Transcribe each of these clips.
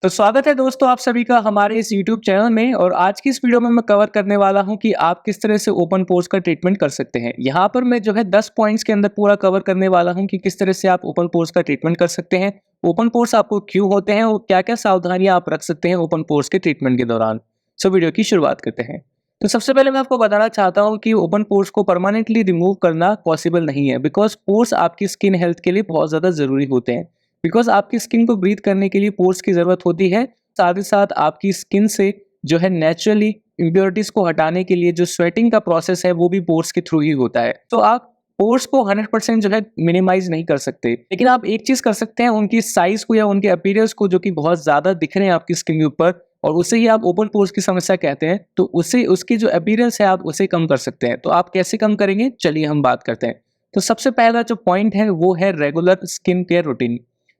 तो स्वागत है दोस्तों आप सभी का हमारे इस YouTube चैनल में। और आज की इस वीडियो में मैं कवर करने वाला हूं कि आप किस तरह से ओपन पोर्स का ट्रीटमेंट कर सकते हैं। यहाँ पर मैं जो है 10 पॉइंट्स के अंदर पूरा कवर करने वाला हूं कि किस तरह से आप ओपन पोर्स का ट्रीटमेंट कर सकते हैं, ओपन पोर्स आपको क्यों होते हैं और क्या-क्या सावधानियां आप रख सकते हैं ओपन पोर्स के ट्रीटमेंट के दौरान। सो वीडियो की शुरुआत करते हैं। तो सबसे पहले मैं आपको बताना चाहता हूँ कि ओपन पोर्स को परमानेंटली रिमूव करना पॉसिबल नहीं है, बिकॉज पोर्स आपकी स्किन हेल्थ के लिए बहुत ज़्यादा ज़रूरी होते हैं। बिकॉज आपकी स्किन को ब्रीथ करने के लिए पोर्स की ज़रूरत होती है। साथ ही साथ आपकी स्किन से जो है नेचुरली इम्प्योरिटीज को हटाने के लिए जो स्वेटिंग का प्रोसेस है वो भी पोर्स के थ्रू ही होता है। तो आप पोर्स को 100% जो है मिनिमाइज नहीं कर सकते, लेकिन आप एक चीज कर सकते हैं, उनकी साइज को या उनके अपीयरेंस को जो कि बहुत ज्यादा दिख रहे हैं आपकी स्किन के ऊपर, और उसे ही आप ओपन पोर्स की समस्या कहते हैं, तो उसे उसकी जो अपीयरेंस है आप उसे कम कर सकते हैं। तो आप कैसे कम करेंगे, चलिए हम बात करते हैं। तो सबसे पहला जो पॉइंट है वो है रेगुलर स्किन केयर रूटीन।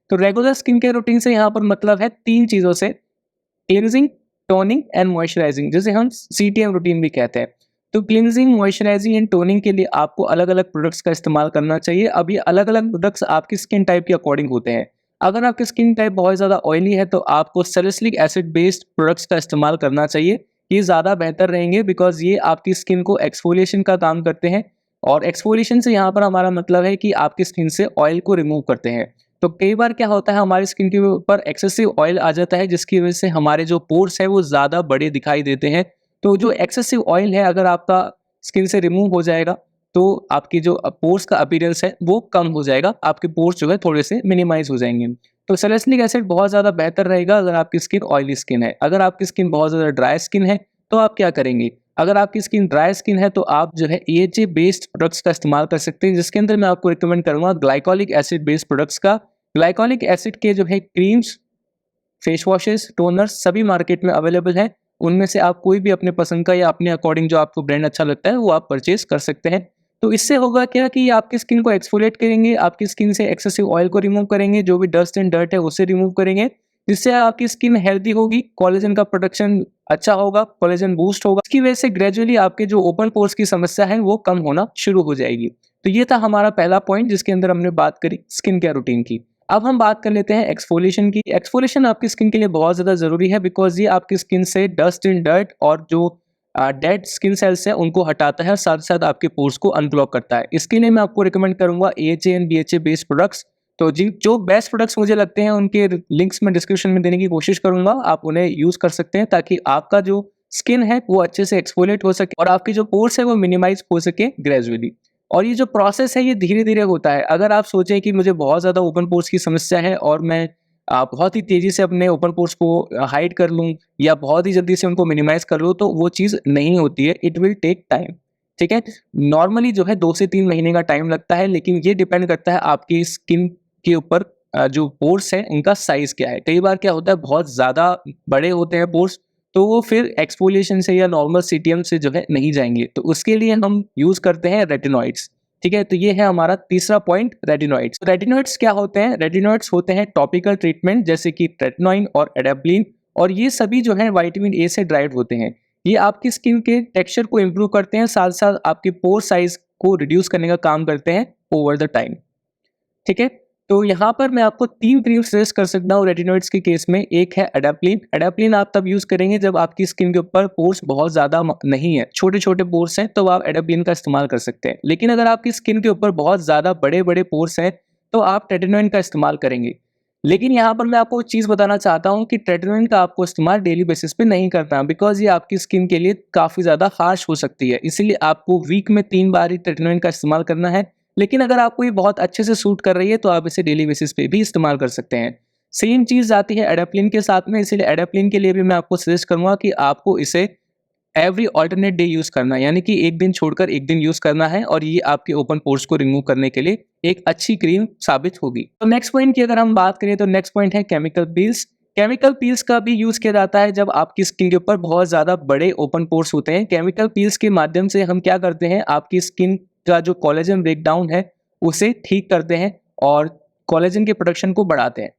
तो रेगुलर स्किन केयर रूटीन से यहाँ पर मतलब है तीन चीजों से: क्लींजिंग, टोनिंग एंड मॉइस्चराइजिंग, जिसे हम सीटीएम रूटीन भी कहते हैं। तो क्लींजिंग, मॉइस्चराइजिंग एंड टोनिंग के लिए आपको अलग अलग प्रोडक्ट्स का इस्तेमाल करना चाहिए। अब ये अलग अलग प्रोडक्ट्स आपकी स्किन टाइप के अकॉर्डिंग होते हैं। अगर आपकी स्किन टाइप बहुत ज़्यादा ऑयली है तो आपको सैलिसिलिक एसिड बेस्ड प्रोडक्ट्स का इस्तेमाल करना चाहिए। ये ज़्यादा बेहतर रहेंगे, बिकॉज ये आपकी स्किन को एक्सफोलिएशन का काम करते हैं। और एक्सफोलिएशन से यहाँ पर हमारा मतलब है कि आपकी स्किन से ऑयल को रिमूव करते हैं। तो कई बार क्या होता है, हमारी स्किन के ऊपर एक्सेसिव ऑयल आ जाता है, जिसकी वजह से हमारे जो पोर्स है वो ज़्यादा बड़े दिखाई देते हैं। तो जो एक्सेसिव ऑयल है अगर आपका स्किन से रिमूव हो जाएगा तो आपकी जो पोर्स का अपीयरेंस है वो कम हो जाएगा, आपके पोर्स जो है थोड़े से मिनिमाइज हो जाएंगे। तो सैलिसिलिक एसिड बहुत ज़्यादा बेहतर रहेगा अगर आपकी स्किन ऑयली स्किन है। अगर आपकी स्किन बहुत ज़्यादा ड्राई स्किन है तो आप क्या करेंगे? अगर आपकी स्किन ड्राई स्किन है तो आप जो है AHA बेस्ड प्रोडक्ट्स का इस्तेमाल कर सकते हैं, जिसके अंदर मैं आपको रिकमेंड करूंगा ग्लाइकोलिक एसिड बेस्ड प्रोडक्ट्स का। ग्लाइकोलिक एसिड के जो है क्रीम्स, फेस वॉशेस, टोनर्स सभी मार्केट में अवेलेबल हैं। उनमें से आप कोई भी अपने पसंद का या अपने अकॉर्डिंग जो आपको ब्रांड अच्छा लगता है वो आप परचेज कर सकते हैं। तो इससे होगा क्या कि आपकी स्किन को एक्सफोलिएट करेंगे, आपकी स्किन से एक्सेसिव ऑयल को रिमूव करेंगे, जो भी डस्ट एंड डर्ट है उसे रिमूव करेंगे, जिससे आपकी स्किन हेल्दी होगी, कोलेजन का प्रोडक्शन अच्छा होगा, कोलेजन बूस्ट होगा। इसकी वजह से ग्रेजुअली आपके जो ओपन पोर्स की समस्या है वो कम होना शुरू हो जाएगी। तो ये था हमारा पहला पॉइंट जिसके अंदर हमने बात करी स्किन केयर रूटीन की। अब हम बात कर लेते हैं एक्सफोलिएशन की। एक्सफोलिएशन आपकी स्किन के लिए बहुत ज़्यादा ज़रूरी है, बिकॉज ये आपकी स्किन से डस्ट एंड डर्ट और जो डेड स्किन सेल्स है उनको हटाता है, और साथ साथ आपके पोर्स को अनब्लॉक करता है। इसके लिए मैं आपको रिकमेंड करूंगा AHA and BHA based products. तो जो बेस्ट प्रोडक्ट्स मुझे लगते हैं उनके लिंक्स मैं डिस्क्रिप्शन में देने की कोशिश करूंगा, आप उन्हें यूज़ कर सकते हैं ताकि आपका जो स्किन है वो अच्छे से एक्सफोलिएट हो सके और आपकी जो पोर्स है वो मिनिमाइज हो सके ग्रेजुअली। और ये जो प्रोसेस है ये धीरे-धीरे होता है। अगर आप सोचें कि मुझे बहुत ज़्यादा ओपन पोर्स की समस्या है और मैं बहुत ही तेज़ी से अपने ओपन पोर्स को हाइड कर लूँ या बहुत ही जल्दी से उनको मिनिमाइज़ कर लूँ, तो वो चीज़ नहीं होती है। इट विल टेक टाइम, ठीक है? नॉर्मली जो है 2 से 3 महीने का टाइम लगता है, लेकिन ये डिपेंड करता है आपकी स्किन के ऊपर जो पोर्स हैं उनका साइज़ क्या है। कई बार क्या होता है, बहुत ज़्यादा बड़े होते हैं पोर्स, तो वो फिर एक्सफोलिएशन से या नॉर्मल सीटीएम से जो है नहीं जाएँगे। तो उसके लिए हम यूज़ करते हैं रेटिनॉइड्स, ठीक है? तो ये है हमारा तीसरा पॉइंट, रेटिनॉइड्स। रेटिनॉइड्स क्या होते हैं? रेटिनॉइड्स होते हैं टॉपिकल ट्रीटमेंट जैसे कि रेटिनॉइन और एडाप्लिन, और ये सभी जो है विटामिन A से ड्राइव्ड होते हैं। ये आपकी स्किन के टेक्सचर को इम्प्रूव करते हैं, साथ-साथ आपके पोर साइज़ को रिड्यूस करने का काम करते हैं ओवर द टाइम, ठीक है? तो यहाँ पर मैं आपको 3 क्रीम सजेस्ट कर सकता हूँ रेटिनॉइड्स के केस में। एक है एडाप्लिन। एडाप्लिन आप तब यूज़ करेंगे जब आपकी स्किन के ऊपर पोर्स बहुत ज़्यादा नहीं है, छोटे-छोटे पोर्स हैं, तो आप एडाप्लिन का इस्तेमाल कर सकते हैं। लेकिन अगर आपकी स्किन के ऊपर बहुत ज़्यादा बड़े-बड़े पोर्स हैं, तो आप रेटिनॉइन का इस्तेमाल करेंगे। लेकिन यहाँ पर मैं आपको एक चीज़ बताना चाहता हूँ कि रेटिनॉइन का आपको इस्तेमाल डेली बेसिस पे नहीं करना, बिकॉज़ ये आपकी स्किन के लिए काफ़ी ज़्यादा हार्श हो सकती है। इसीलिए आपको वीक में 3 बार ही रेटिनॉइन का इस्तेमाल करना है। लेकिन अगर आपको ये बहुत अच्छे से सूट कर रही है तो आप इसे डेली बेसिस पे भी इस्तेमाल कर सकते हैं। सेम चीज़ आती है एडाप्लिन के साथ में, इसीलिए एडाप्लिन के लिए भी मैं आपको सजेस्ट करूँगा कि आपको इसे एवरी अल्टरनेट डे यूज़ करना है, यानी कि एक दिन छोड़कर एक दिन यूज़ करना है, और ये आपके ओपन पोर्स को रिमूव करने के लिए एक अच्छी क्रीम साबित होगी। तो नेक्स्ट पॉइंट की अगर हम बात करें तो नेक्स्ट पॉइंट है केमिकल पील्स। केमिकल पील्स का भी यूज़ किया जाता है जब आपकी स्किन के ऊपर बहुत ज़्यादा बड़े ओपन पोर्स होते हैं। केमिकल पील्स के माध्यम से हम क्या करते हैं, आपकी स्किन का जो कोलेजन ब्रेकडाउन है उसे ठीक करते हैं और कोलेजन के प्रोडक्शन को बढ़ाते हैं।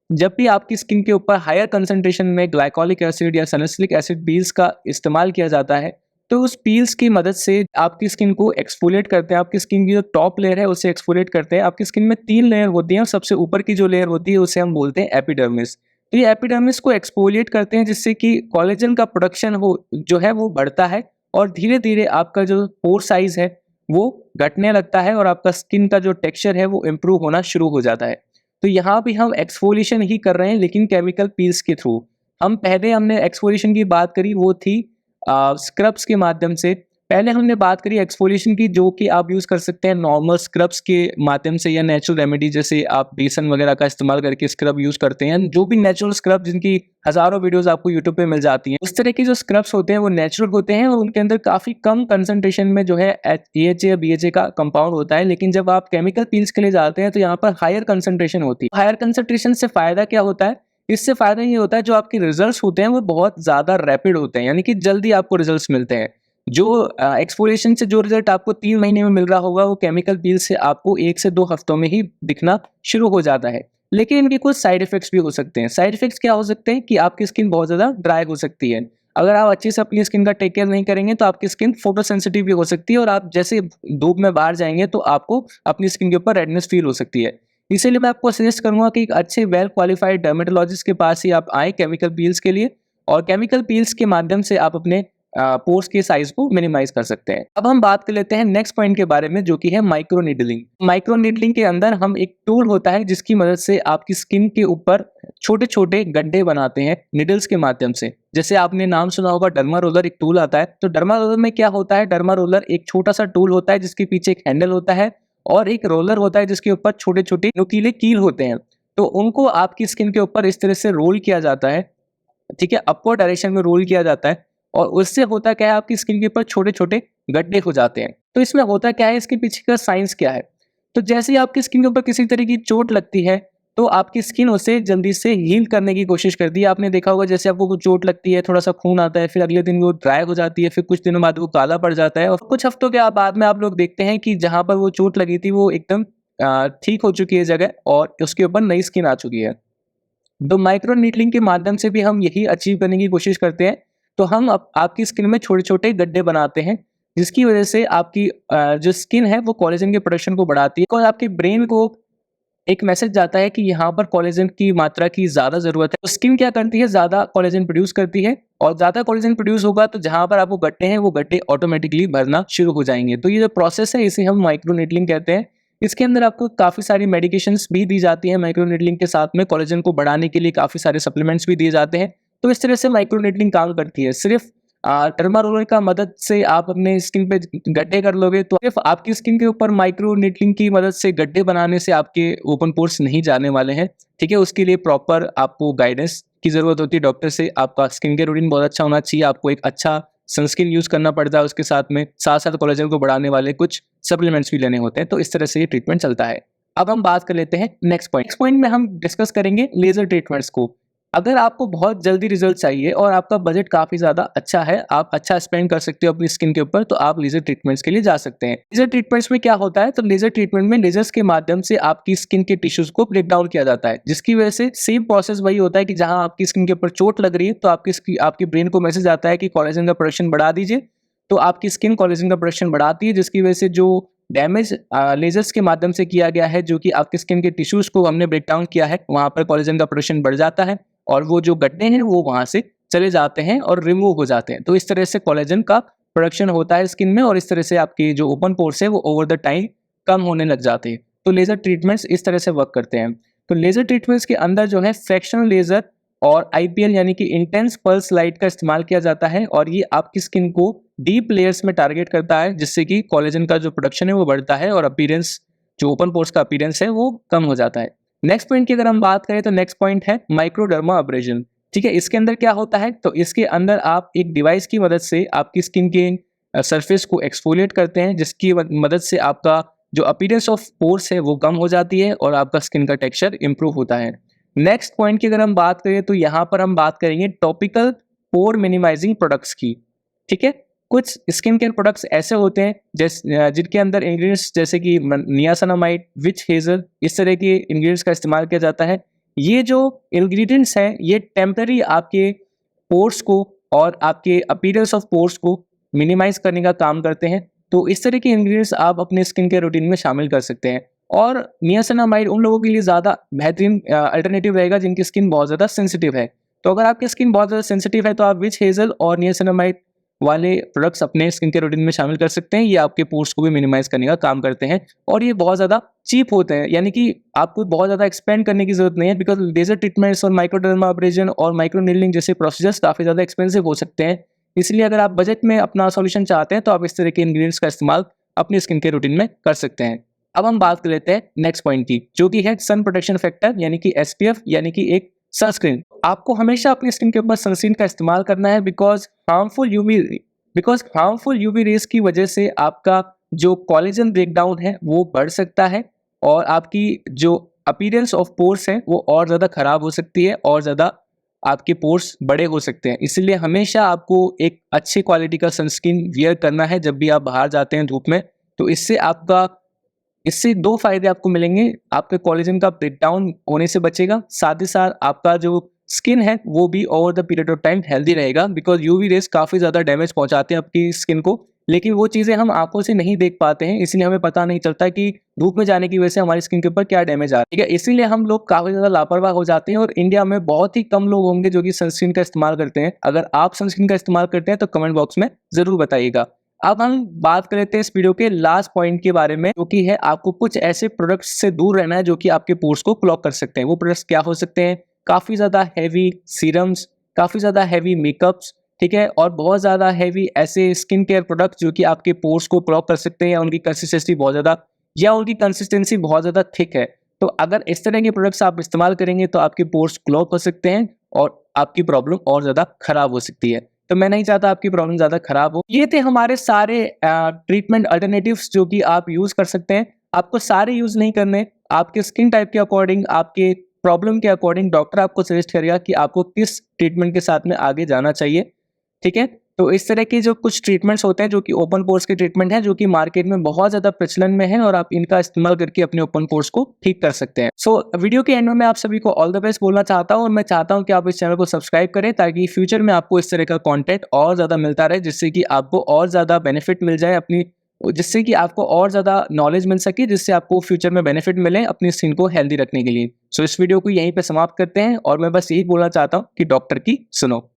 जब भी आपकी स्किन के ऊपर हायर कंसंट्रेशन में ग्लाइकोलिक एसिड या सैलिसिलिक एसिड पील्स का इस्तेमाल किया जाता है, तो उस पील्स की मदद से आपकी स्किन को एक्सफोलिएट करते हैं। आपकी स्किन की जो टॉप लेयर है उसे एक्सफोलिएट करते हैं। आपकी स्किन में 3 लेयर होती हैं और सबसे ऊपर की जो लेयर होती है उसे हम बोलते हैं एपिडर्मिस। तो ये एपिडर्मिस को एक्सफोलिएट करते हैं जिससे कि कोलेजन का प्रोडक्शन जो है वो बढ़ता है और धीरे धीरे आपका जो पोर साइज है वो घटने लगता है और आपका स्किन का जो टेक्सचर है वो इम्प्रूव होना शुरू हो जाता है। तो यहाँ भी हम एक्सफोलिएशन ही कर रहे हैं लेकिन केमिकल पील्स के थ्रू। हमने एक्सफोलिएशन की बात करी, वो थी स्क्रब्स के माध्यम से। पहले हमने बात करी एक्सफोलिएशन की, जो कि आप यूज़ कर सकते हैं नॉर्मल स्क्रब्स के माध्यम से या नेचुरल रेमेडी, जैसे आप बेसन वगैरह का इस्तेमाल करके स्क्रब यूज़ करते हैं। जो भी नेचुरल स्क्रब जिनकी हज़ारों वीडियोज़ आपको यूट्यूब पे मिल जाती हैं, उस तरह के जो स्क्रब्स होते हैं वो नेचुरल होते हैं और उनके अंदर काफ़ी कम कंसंट्रेशन में जो है AHA या BHA का कंपाउंड होता है। लेकिन जब आप केमिकल पील्स के लिए जाते हैं तो यहाँ पर हायर कंसंट्रेशन होती है। हायर कंसंट्रेशन से फ़ायदा क्या होता है? इससे फ़ायदा ये होता है जो आपके रिजल्ट्स होते हैं वो बहुत ज़्यादा रैपिड होते हैं, यानी कि जल्दी आपको रिजल्ट्स मिलते हैं। जो एक्सफोलिएशन से जो रिजल्ट आपको 3 महीने में मिल रहा होगा वो केमिकल पील से आपको 1 से 2 हफ्तों में ही दिखना शुरू हो जाता है। लेकिन इनके कुछ साइड इफेक्ट्स भी हो सकते हैं। साइड इफेक्ट्स क्या हो सकते हैं कि आपकी स्किन बहुत ज़्यादा ड्राई हो सकती है। अगर आप अच्छे से अपनी स्किन का टेक केयर नहीं करेंगे तो आपकी स्किन फोटो सेंसिटिव भी हो सकती है और आप जैसे धूप में बाहर जाएंगे तो आपको अपनी स्किन के ऊपर रेडनेस फील हो सकती है। इसीलिए मैं आपको सजेस्ट करूंगा कि एक अच्छे वेल क्वालिफाइड डर्मेटोलॉजिस्ट के पास ही आप आए केमिकल पील्स के लिए, और केमिकल पील्स के माध्यम से आप अपने पोर्स के साइज को मिनिमाइज कर सकते हैं। अब हम बात कर लेते हैं नेक्स्ट पॉइंट के बारे में, जो कि है माइक्रो नीडलिंग। माइक्रो नीडलिंग के अंदर हम एक टूल होता है जिसकी मदद से आपकी स्किन के ऊपर छोटे छोटे गड्ढे बनाते हैं निडल्स के माध्यम से। जैसे आपने नाम सुना होगा डर्मा रोलर, एक टूल आता है। तो डर्मा रोलर में क्या होता है? डर्मा रोलर एक छोटा सा टूल होता है जिसके पीछे एक हैंडल होता है और एक रोलर होता है जिसके ऊपर छोटे छोटे नुकीले कील होते हैं। तो उनको आपकी स्किन के ऊपर इस तरह से रोल किया जाता है, ठीक है, अपवर्ड डायरेक्शन में रोल किया जाता है और उससे होता क्या है, आपकी स्किन के ऊपर छोटे छोटे गड्ढे हो जाते हैं। तो इसमें होता क्या है, इसके पीछे का साइंस क्या है? तो जैसे ही आपकी स्किन के ऊपर किसी तरह की चोट लगती है तो आपकी स्किन उसे जल्दी से हील करने की कोशिश करती है। आपने देखा होगा जैसे आपको कुछ चोट लगती है, थोड़ा सा खून आता है, फिर अगले दिन वो ड्राई हो जाती है, फिर कुछ दिनों बाद वो काला पड़ जाता है और कुछ हफ्तों के बाद में आप लोग देखते हैं कि जहाँ पर वो चोट लगी थी वो एकदम ठीक हो चुकी है जगह और उसके ऊपर नई स्किन आ चुकी है। तो माइक्रो नीडलिंग के माध्यम से भी हम यही अचीव करने की कोशिश करते हैं। तो हम आपकी स्किन में छोटे छोटे गड्ढे बनाते हैं जिसकी वजह से आपकी जो स्किन है वो कोलेजन के प्रोडक्शन को बढ़ाती है और आपके ब्रेन को एक मैसेज जाता है कि यहाँ पर कोलेजन की मात्रा की ज़्यादा ज़रूरत है। तो स्किन क्या करती है, ज़्यादा कोलेजन प्रोड्यूस करती है और ज़्यादा कोलेजन प्रोड्यूस होगा तो जहाँ पर आपको गड्ढे हैं वो गड्ढे ऑटोमेटिकली भरना शुरू हो जाएंगे। तो ये जो प्रोसेस है इसे हम माइक्रो नीडलिंग कहते हैं। इसके अंदर आपको काफ़ी सारी मेडिकेशंस भी दी जाती हैं माइक्रो नीडलिंग के साथ में, कोलेजन को बढ़ाने के लिए काफ़ी सारे सप्लीमेंट्स भी दिए जाते हैं। तो इस तरह से माइक्रो नीडलिंग काम करती है। सिर्फ टर्मा रोलर का मदद से आप अपने स्किन पे गड्ढे कर लोगे तो सिर्फ आपकी स्किन के ऊपर माइक्रो नीडलिंग की मदद से गड्ढे बनाने से आपके ओपन पोर्स नहीं जाने वाले हैं, ठीक है। उसके लिए प्रॉपर आपको गाइडेंस की ज़रूरत होती है डॉक्टर से। आपका स्किन केयर रूटीन बहुत अच्छा होना चाहिए, आपको एक अच्छा सनस्क्रीन यूज़ करना पड़ता है, उसके साथ साथ कोलेजन को बढ़ाने वाले कुछ सप्लीमेंट्स भी लेने होते हैं। तो इस तरह से ये ट्रीटमेंट चलता है। अब हम बात कर लेते हैं नेक्स्ट पॉइंट में हम डिस्कस करेंगे लेजर ट्रीटमेंट्स को। अगर आपको बहुत जल्दी रिजल्ट चाहिए और आपका बजट काफ़ी ज़्यादा अच्छा है, आप अच्छा स्पेंड कर सकते हो अपनी स्किन के ऊपर, तो आप लेजर ट्रीटमेंट्स के लिए जा सकते हैं। लेजर ट्रीटमेंट्स में क्या होता है, तो लेजर ट्रीटमेंट में लेजर्स के माध्यम से आपकी स्किन के टिश्यूज को ब्रेक डाउन किया जाता है, जिसकी वजह से सेम प्रोसेस वही होता है कि जहां आपकी स्किन के ऊपर चोट लग रही है तो आपके ब्रेन को मैसेज आता है कि कोलेजन का प्रोडक्शन बढ़ा दीजिए। तो आपकी स्किन कोलेजन का प्रोडक्शन बढ़ाती है, जिसकी वजह से जो डैमेज लेजर्स के माध्यम से किया गया है, जो कि आपकी स्किन के टिश्यूज को हमने ब्रेक डाउन किया है, वहां पर कोलेजन का प्रोडक्शन बढ़ जाता है और वो जो गड्ढे हैं वो वहां से चले जाते हैं और रिमूव हो जाते हैं। तो इस तरह से कोलेजन का प्रोडक्शन होता है स्किन में और इस तरह से आपकी जो ओपन पोर्स है वो ओवर द टाइम कम होने लग जाते हैं। तो लेजर ट्रीटमेंट्स इस तरह से वर्क करते हैं। तो लेजर ट्रीटमेंट्स के अंदर जो है फ्रैक्शनल लेजर और IPL यानी कि इंटेंस पल्स लाइट का इस्तेमाल किया जाता है और ये आपकी स्किन को डीप लेयर्स में टारगेट करता है, जिससे कि कोलेजन का जो प्रोडक्शन है वो बढ़ता है और अपीयरेंस, जो ओपन पोर्स का अपीयरेंस है वो कम हो जाता है। नेक्स्ट पॉइंट की अगर हम बात करें तो नेक्स्ट पॉइंट है माइक्रोडर्मा अब्रेजन, ठीक है। इसके अंदर क्या होता है, तो इसके अंदर आप एक डिवाइस की मदद से आपकी स्किन के सरफेस को एक्सफोलिएट करते हैं, जिसकी मदद से आपका जो अपीयरेंस ऑफ पोर्स है वो कम हो जाती है और आपका स्किन का टेक्सचर इंप्रूव होता है। नेक्स्ट पॉइंट की अगर हम बात करें तो यहाँ पर हम बात करेंगे टॉपिकल पोर मिनिमाइजिंग प्रोडक्ट्स की, ठीक है। कुछ स्किन केयर प्रोडक्ट्स ऐसे होते हैं जिनके अंदर इंग्रेडिएंट्स जैसे कि नियासिनामाइड, विच हेजल, इस तरह के इंग्रेडिएंट्स का इस्तेमाल किया जाता है। ये जो इंग्रेडिएंट्स हैं ये टेम्पररी आपके पोर्स को और आपके अपीयरेंस ऑफ पोर्स को मिनिमाइज करने का काम करते हैं। तो इस तरह के इंग्रेडिएंट्स आप अपने स्किन केयर रूटीन में शामिल कर सकते हैं। और नियासिनामाइड उन लोगों के लिए ज़्यादा बेहतरीन अल्टरनेटिव रहेगा जिनकी स्किन बहुत ज़्यादा सेंसिटिव है। तो अगर आपकी स्किन बहुत ज़्यादा सेंसिटिव है तो आप विच हेज़ल और नियासिनामाइड वाले प्रोडक्ट्स अपने स्किन के रूटीन में शामिल कर सकते हैं। ये आपके पोर्स को भी मिनिमाइज़ करने का काम करते हैं और ये बहुत ज़्यादा चीप होते हैं, यानी कि आपको बहुत ज़्यादा एक्सपेंड करने की ज़रूरत नहीं है, बिकॉज़ लेज़र ट्रीटमेंट्स और माइक्रोडर्माब्रेजन और माइक्रो नीडलिंग जैसे प्रोसीजर्स काफ़ी ज़्यादा एक्सपेंसिव हो सकते हैं। इसलिए अगर आप बजट में अपना सॉल्यूशन चाहते हैं तो आप इस तरह के इंग्रेडिएंट्स का इस्तेमाल अपनी स्किन के रूटीन में कर सकते हैं। अब हम बात कर लेते हैं नेक्स्ट पॉइंट की, जो कि है सन प्रोटेक्शन फैक्टर यानी कि एसपीएफ, यानी कि एक सनस्क्रीन। आपको हमेशा अपनी स्किन के ऊपर सनस्क्रीन का इस्तेमाल करना है बिकॉज हार्मफुल यूवी रेस की वजह से आपका जो कोलेजन ब्रेकडाउन है वो बढ़ सकता है और आपकी जो अपीयरेंस ऑफ पोर्स है वो और ज़्यादा खराब हो सकती है और ज़्यादा आपके पोर्स बड़े हो सकते हैं। इसलिए हमेशा आपको एक अच्छी क्वालिटी का सनस्क्रीन वियर करना है जब भी आप बाहर जाते हैं धूप में। तो इससे दो फायदे आपको मिलेंगे, आपके कोलेजन का ब्रेकडाउन होने से बचेगा, साथ ही साथ आपका जो स्किन है वो भी over the period of time healthy रहेगा, बिकॉज यूवी रेस काफ़ी ज़्यादा डैमेज पहुंचाते हैं आपकी स्किन को, लेकिन वो चीज़ें हम आंखों से नहीं देख पाते हैं, इसलिए हमें पता नहीं चलता कि धूप में जाने की वजह से हमारी स्किन के ऊपर क्या डैमेज आ रहा है। ठीक है, इसीलिए हम लोग काफ़ी ज़्यादा लापरवाह हो जाते हैं और इंडिया में बहुत ही कम लोग होंगे जो कि सनस्क्रीन का इस्तेमाल करते हैं। अगर आप सनस्क्रीन का इस्तेमाल करते हैं तो कमेंट बॉक्स में ज़रूर बताइएगा। अब हम बात कर लेते हैं इस वीडियो के लास्ट पॉइंट के बारे में, जो कि है आपको कुछ ऐसे प्रोडक्ट्स से दूर रहना है जो कि आपके पोर्स को क्लॉग कर सकते हैं। वो प्रोडक्ट्स क्या हो सकते हैं? काफ़ी ज़्यादा हैवी सीरम्स, काफ़ी ज़्यादा हैवी मेकअप्स, ठीक है, और बहुत ज़्यादा हैवी ऐसे स्किन केयर प्रोडक्ट्स जो कि आपके पोर्स को क्लॉग कर सकते हैं या उनकी कंसिस्टेंसी बहुत ज़्यादा थिक है। तो अगर इस तरह के प्रोडक्ट्स आप इस्तेमाल करेंगे तो आपके पोर्स क्लॉग हो सकते हैं और आपकी प्रॉब्लम और ज़्यादा खराब हो सकती है। तो मैं नहीं चाहता आपकी प्रॉब्लम ज़्यादा खराब हो। ये थे हमारे सारे ट्रीटमेंट अल्टरनेटिव्स जो कि आप यूज़ कर सकते हैं। आपको सारे यूज़ नहीं करने, आपके स्किन टाइप के अकॉर्डिंग, आपके प्रॉब्लम के अकॉर्डिंग डॉक्टर आपको सजेस्ट करेगा कि आपको किस ट्रीटमेंट के साथ में आगे जाना चाहिए, ठीक है? तो इस तरह के जो कुछ ट्रीटमेंट्स होते हैं जो कि ओपन पोर्स के ट्रीटमेंट हैं, जो कि मार्केट में बहुत ज़्यादा प्रचलन में है और आप इनका इस्तेमाल करके अपने ओपन पोर्स को ठीक कर सकते हैं। सो वीडियो के एंड में मैं आप सभी को ऑल द बेस्ट बोलना चाहता हूँ और मैं चाहता हूँ कि आप इस चैनल को सब्सक्राइब करें ताकि फ्यूचर में आपको इस तरह का कंटेंट और ज़्यादा मिलता रहे, जिससे कि आपको और ज़्यादा बेनिफिट मिल जाए जिससे कि आपको और ज़्यादा नॉलेज मिल सके, जिससे आपको फ्यूचर में बेनिफिट मिले अपनी स्किन को हेल्दी रखने के लिए। सो इस वीडियो को यहीं पे समाप्त करते हैं और मैं बस यही बोलना चाहता हूँ कि डॉक्टर की सुनो।